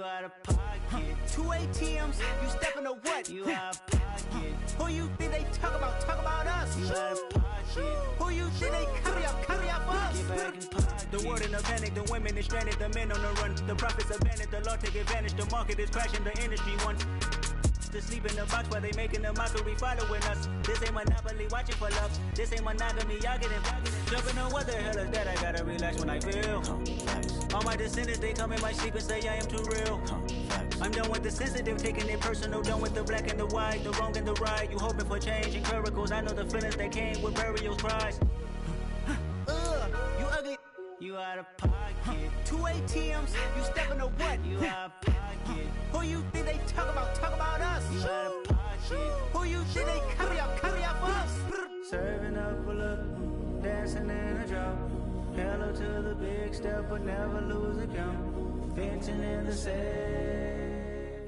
You out of pocket. 2 ATMs, you stepping to what? You out of pocket. Who you think they talk about us? You out of pocket. Who you think they carry up us? Get back in pocket. The world in a panic, the women is stranded, the men on the run. The profits abandoned, the law take advantage, the market is crashing, the industry wants to sleep in the box while they making a mockery following us. This ain't Monopoly, watching for love. This ain't monogamy, y'all get it. Jumping on what the hell is that? I gotta relax when I feel. All my descendants, they come in my sleep and say I am too real. I'm done with the sensitive, taking it personal. Done with the black and the white, the wrong and the right. You hoping for change and miracles. I know the feelings that came with burial cries. You ugly. You out of pocket. 2 ATMs, you stepping to what? You out of pocket. Who you think they talk about us? You out of pocket. Who you think they carry up us? Serving up a look, dancing in a drop. Hello to the big step, but never lose a count. Venting in the safe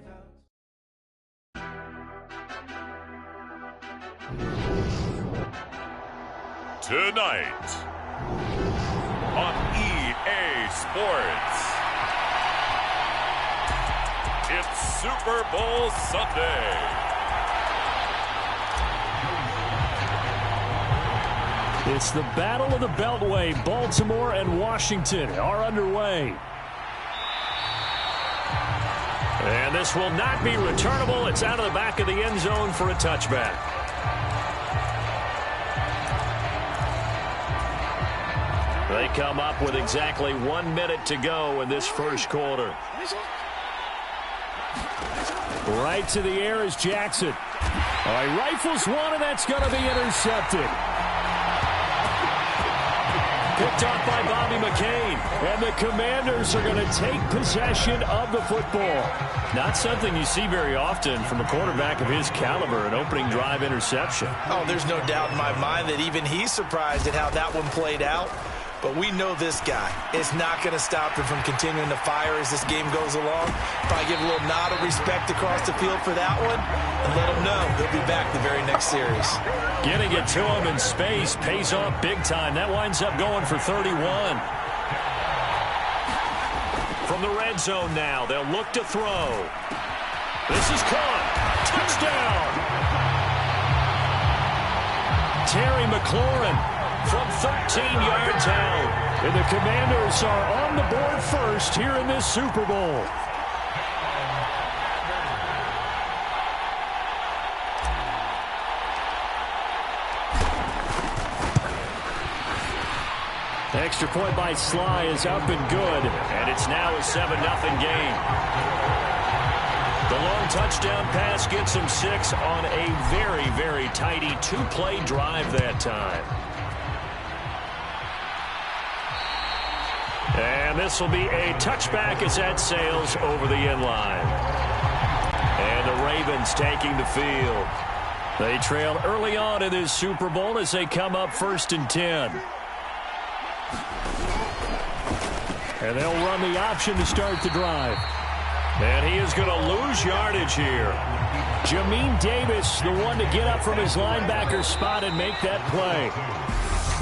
house. Tonight on EA Sports, it's Super Bowl Sunday. It's the Battle of the Beltway. Baltimore and Washington are underway. And this will not be returnable. It's out of the back of the end zone for a touchback. They come up with exactly 1 minute to go in this first quarter. Right to the air is Jackson. All right, rifles one, and that's going to be intercepted. Picked off by Bobby McCain, and the Commanders are going to take possession of the football. Not something you see very often from a quarterback of his caliber, an opening drive interception. Oh, there's no doubt in my mind that even he's surprised at how that one played out. But we know this guy is not going to stop him from continuing to fire as this game goes along. Probably give a little nod of respect across the field for that one and let him know he'll be back the very next series. Getting it to him in space pays off big time. That winds up going for 31. From the red zone now, they'll look to throw. This is caught. Touchdown! Terry McLaurin from 13 yards out. And the Commanders are on the board first here in this Super Bowl. Extra point by Sly is up and good. And it's now a 7-0 game. The long touchdown pass gets him 6 on a very, very tidy 2-play drive that time. And this will be a touchback as that sails over the end line. And the Ravens taking the field. They trail early on in this Super Bowl as they come up 1st and 10. And they'll run the option to start the drive. And he is going to lose yardage here. Jamin Davis, the one to get up from his linebacker spot and make that play.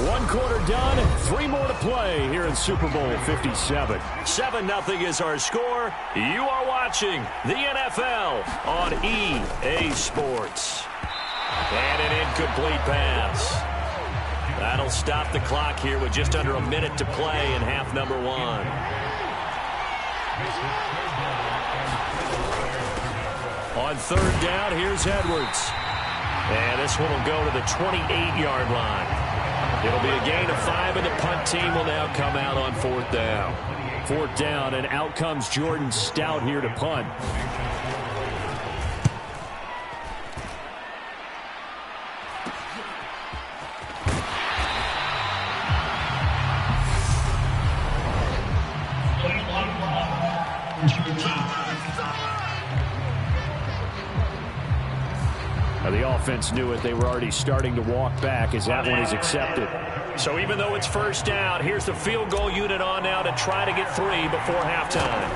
1 quarter done, 3 more to play here in Super Bowl 57. 7-0 is our score. You are watching the NFL on EA Sports. And an incomplete pass. That'll stop the clock here with just under a minute to play in half number 1. On 3rd down, here's Edwards. And this one will go to the 28-yard line. It'll be a gain of 5, and the punt team will now come out on 4th down. 4th down, and out comes Jordan Stout here to punt. The offense knew it. They were already starting to walk back as that one is accepted. So even though it's 1st down, here's the field goal unit on now to try to get 3 before halftime.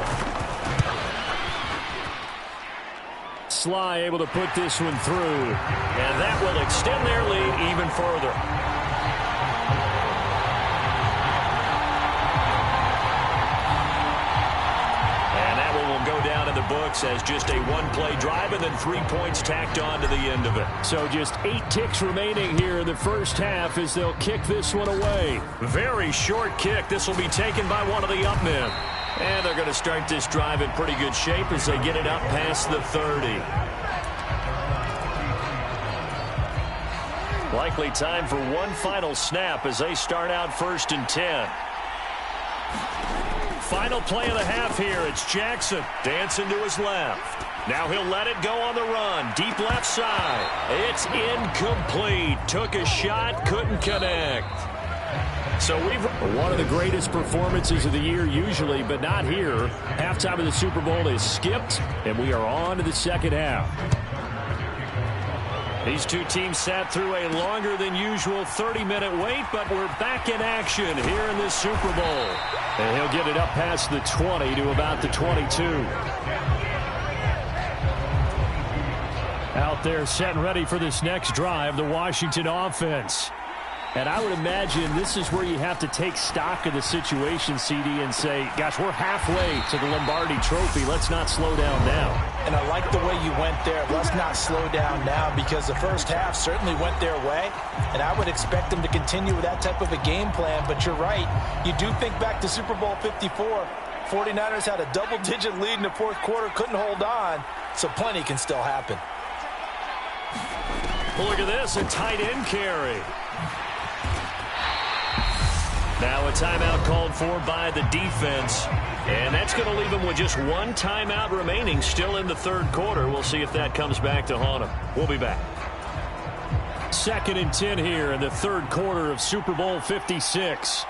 Sly able to put this one through. And that will extend their lead even further. And that one will go down books as just a one-play drive and then 3 points tacked on to the end of it. So just 8 ticks remaining here in the first half as they'll kick this one away. Very short kick. This will be taken by one of the up men. And they're going to start this drive in pretty good shape as they get it up past the 30. Likely time for one final snap as they start out 1st and 10. Final play of the half here. It's Jackson dancing to his left. Now he'll let it go on the run. Deep left side. It's incomplete. Took a shot, couldn't connect. So we've one of the greatest performances of the year usually, but not here. Halftime of the Super Bowl is skipped, and we are on to the second half. These two teams sat through a longer than usual 30-minute wait, but we're back in action here in this Super Bowl. And he'll get it up past the 20 to about the 22. Out there set and ready for this next drive, the Washington offense. And I would imagine this is where you have to take stock of the situation, CD, and say, gosh, we're halfway to the Lombardi Trophy. Let's not slow down now. And I like the way you went there. Let's not slow down now, because the first half certainly went their way. And I would expect them to continue with that type of a game plan. But you're right. You do think back to Super Bowl 54. 49ers had a double-digit lead in the fourth quarter, couldn't hold on. So plenty can still happen. Well, look at this, a tight end carry. Now a timeout called for by the defense. And that's going to leave them with just one timeout remaining still in the third quarter. We'll see if that comes back to haunt them. We'll be back. 2nd and 10 here in the third quarter of Super Bowl 56.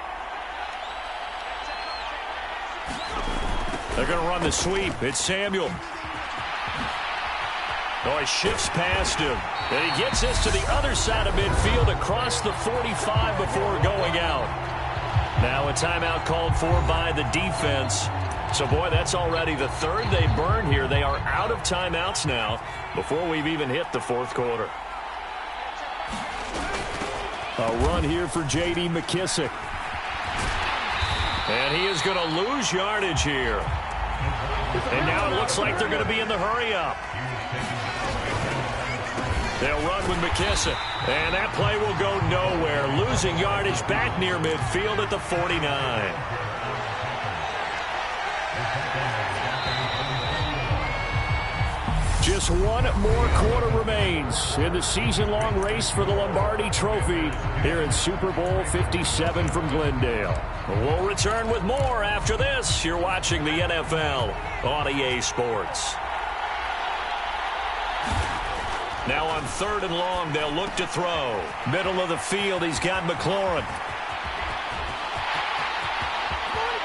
They're going to run the sweep. It's Samuel. Oh, he shifts past him. And he gets this to the other side of midfield across the 45 before going out. Now a timeout called for by the defense. So, boy, that's already the third they burned here. They are out of timeouts now before we've even hit the fourth quarter. A run here for J.D. McKissick. And he is going to lose yardage here. And now it looks like they're going to be in the hurry-up. They'll run with McKissick. And that play will go nowhere. Losing yardage back near midfield at the 49. Just one more quarter remains in the season-long race for the Lombardi Trophy here in Super Bowl 57 from Glendale. We'll return with more after this. You're watching the NFL on EA Sports. Now on 3rd and long, they'll look to throw. Middle of the field, he's got McLaurin.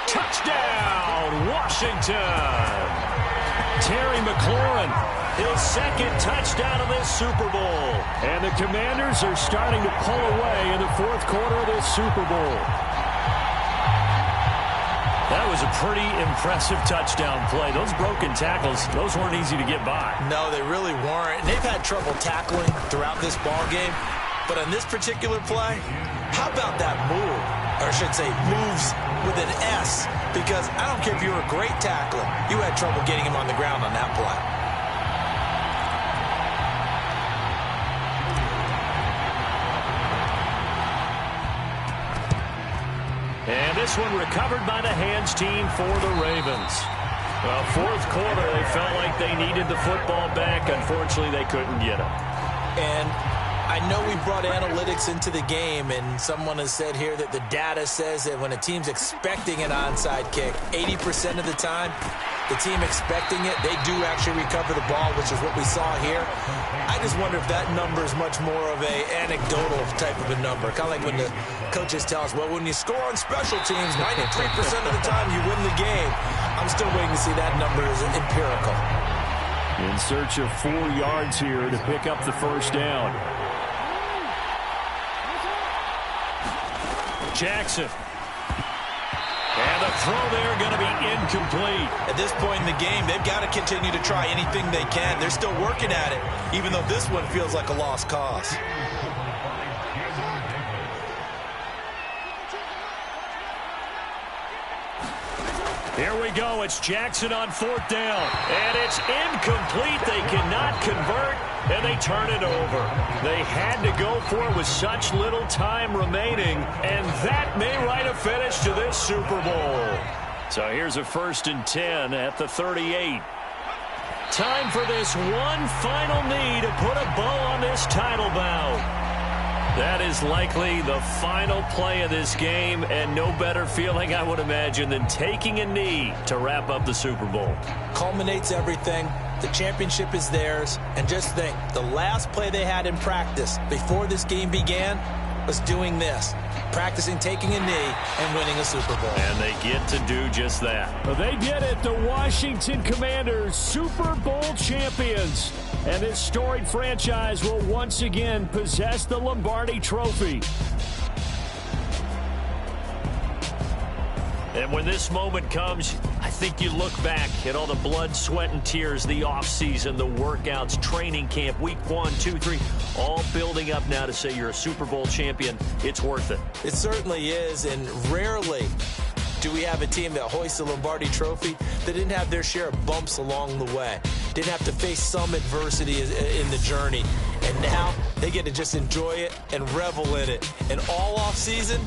Touchdown, Washington. Terry McLaurin, his second touchdown of this Super Bowl. And the Commanders are starting to pull away in the fourth quarter of this Super Bowl. That was a pretty impressive touchdown play. Those broken tackles, those weren't easy to get by. No, they really weren't. And they've had trouble tackling throughout this ball game. But on this particular play, how about that move? Or I should say moves with an S. Because I don't care if you were a great tackler. You had trouble getting him on the ground on that play. And this one recovered by the hands team for the Ravens. Well, fourth quarter, they felt like they needed the football back. Unfortunately, they couldn't get it. And I know we brought analytics into the game, and someone has said here that the data says that when a team's expecting an onside kick, 80% of the time, the team expecting it, they do actually recover the ball, which is what we saw here. I just wonder if that number is much more of a anecdotal type of a number. Kind of like when the coaches tell us, well, when you score on special teams, 93% of the time you win the game. I'm still waiting to see that number as empirical. In search of 4 yards here to pick up the first down. Jackson. And the throw there going to be incomplete. At this point in the game, they've got to continue to try anything they can. They're still working at it, even though this one feels like a lost cause. Here we go. It's Jackson on 4th down. And it's incomplete. They cannot convert, and they turn it over. They had to go for it with such little time remaining, and that may write a finish to this Super Bowl. So here's a 1st and 10 at the 38. Time for this one final knee to put a bow on this title bout. That is likely the final play of this game, and no better feeling, I would imagine, than taking a knee to wrap up the Super Bowl. Culminates everything. The championship is theirs. And just think, the last play they had in practice before this game began was doing this, practicing taking a knee and winning a Super Bowl. And they get to do just that. Well, they did it. The Washington Commanders, Super Bowl champions. And this storied franchise will once again possess the Lombardi Trophy. And when this moment comes, I think you look back at all the blood, sweat, and tears, the offseason, the workouts, training camp, week 1, 2, 3, all building up now to say you're a Super Bowl champion. It's worth it. It certainly is, and rarely do we have a team that hoists the Lombardi Trophy that didn't have their share of bumps along the way, didn't have to face some adversity in the journey, and now they get to just enjoy it and revel in it. And all offseason,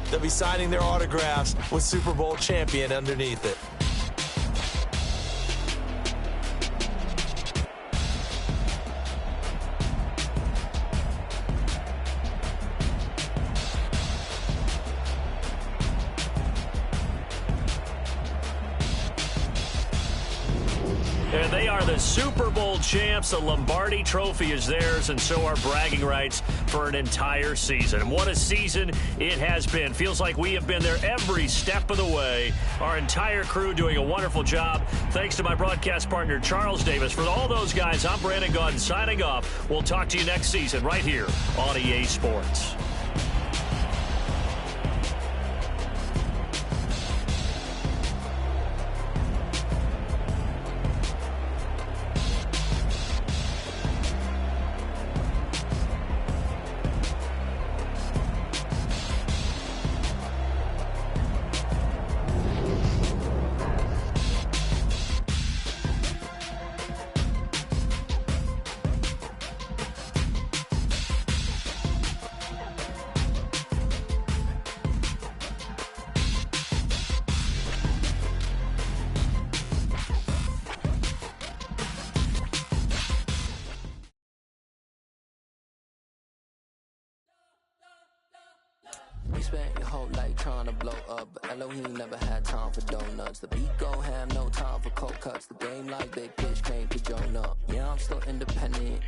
they'll be signing their autographs with Super Bowl champion underneath it. And they are the Super Bowl champs. The Lombardi Trophy is theirs, and so are bragging rights for an entire season. And what a season it has been. Feels like we have been there every step of the way. Our entire crew doing a wonderful job. Thanks to my broadcast partner, Charles Davis. For all those guys, I'm Brandon Gaudin signing off. We'll talk to you next season right here on EA Sports. You spent your whole life trying to blow up, but Elohim never had time for donuts. The beat gon' have no time for cold cuts. The game like big pitch came to join up. Yeah, I'm still independent.